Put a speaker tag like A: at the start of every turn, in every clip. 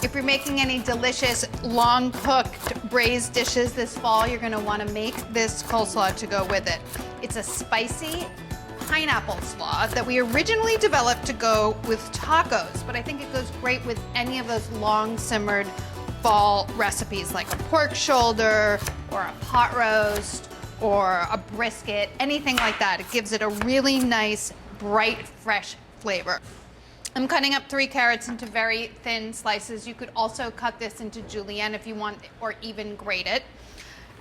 A: If you're making any delicious, long-cooked braised dishes this fall, you're gonna wanna make this coleslaw to go with it. It's a spicy pineapple slaw that we originally developed to go with tacos, but I think it goes great with any of those long-simmered fall recipes like a pork shoulder or a pot roast or a brisket, anything like that. It gives it a really nice, bright, fresh flavor. I'm cutting up 3 carrots into very thin slices. You could also cut this into julienne if you want, or even grate it.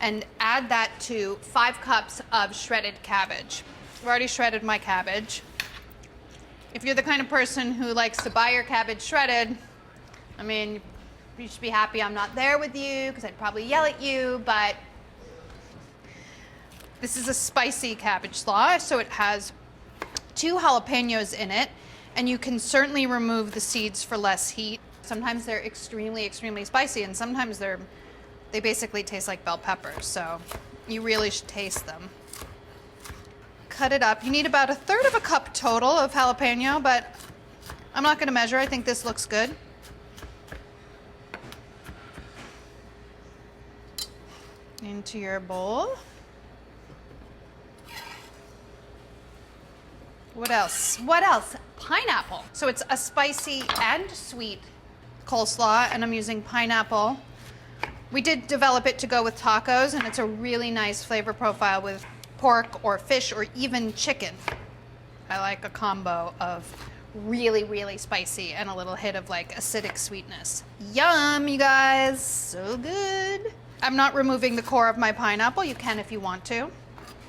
A: And add that to 5 cups of shredded cabbage. I've already shredded my cabbage. If you're the kind of person who likes to buy your cabbage shredded, I mean, you should be happy I'm not there with you, because I'd probably yell at you, but this is a spicy cabbage slaw, so it has 2 jalapenos in it. And you can certainly remove the seeds for less heat. Sometimes they're extremely, extremely spicy, and sometimes they basically taste like bell peppers, so you really should taste them. Cut it up. You need about 1/3 cup total of jalapeno, but I'm not gonna measure. I think this looks good. Into your bowl. What else? What else? Pineapple. So it's a spicy and sweet coleslaw, and I'm using pineapple. We did develop it to go with tacos, and it's a really nice flavor profile with pork or fish or even chicken. I like a combo of really, really spicy and a little hit of like acidic sweetness. Yum, you guys, so good. I'm not removing the core of my pineapple. You can if you want to.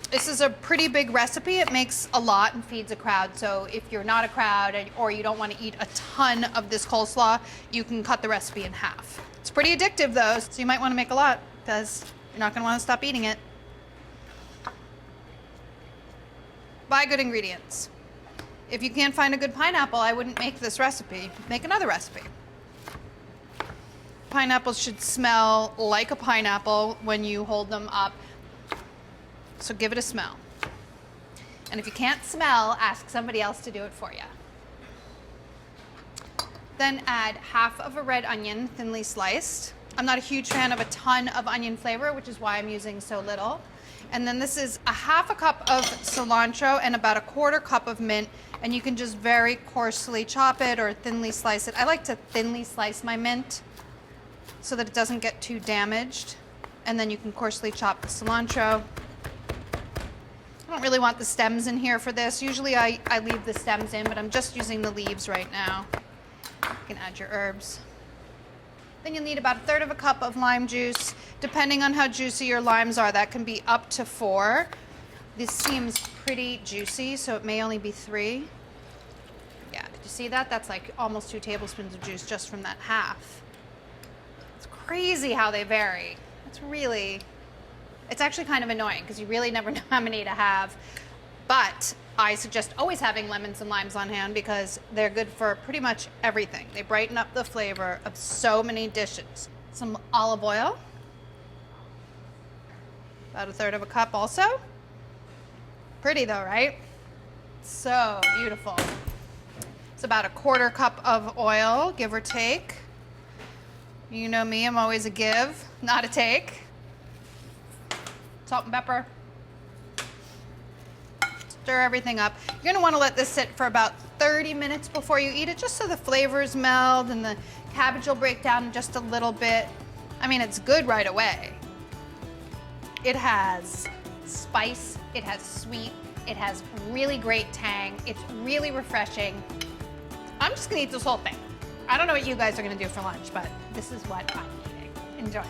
A: This is a pretty big recipe. It makes a lot and feeds a crowd. So if you're not a crowd or you don't want to eat a ton of this coleslaw, you can cut the recipe in half. It's pretty addictive though, so you might want to make a lot because you're not going to want to stop eating it. Buy good ingredients. If you can't find a good pineapple, I wouldn't make this recipe. Make another recipe. Pineapples should smell like a pineapple when you hold them up. So give it a smell. And if you can't smell, ask somebody else to do it for you. Then add 1/2 red onion, thinly sliced. I'm not a huge fan of a ton of onion flavor, which is why I'm using so little. And then this is 1/2 cup of cilantro and about 1/4 cup of mint. And you can just very coarsely chop it or thinly slice it. I like to thinly slice my mint so that it doesn't get too damaged. And then you can coarsely chop the cilantro. I don't really want the stems in here for this. Usually I leave the stems in, but I'm just using the leaves right now. You can add your herbs. Then you'll need about 1/3 cup of lime juice. Depending on how juicy your limes are, that can be up to 4. This seems pretty juicy, so it may only be 3. Yeah, did you see that? That's like almost 2 tablespoons of juice just from that half. It's crazy how they vary. It's actually kind of annoying because you really never know how many to have. But I suggest always having lemons and limes on hand because they're good for pretty much everything. They brighten up the flavor of so many dishes. Some olive oil. About 1/3 cup also. Pretty though, right? So beautiful. It's about 1/4 cup of oil, give or take. You know me, I'm always a give, not a take. Salt and pepper. Stir everything up. You're gonna wanna let this sit for about 30 minutes before you eat it, just so the flavors meld and the cabbage will break down just a little bit. I mean, it's good right away. It has spice, it has sweet, it has really great tang, it's really refreshing. I'm just gonna eat this whole thing. I don't know what you guys are gonna do for lunch, but this is what I'm eating. Enjoy.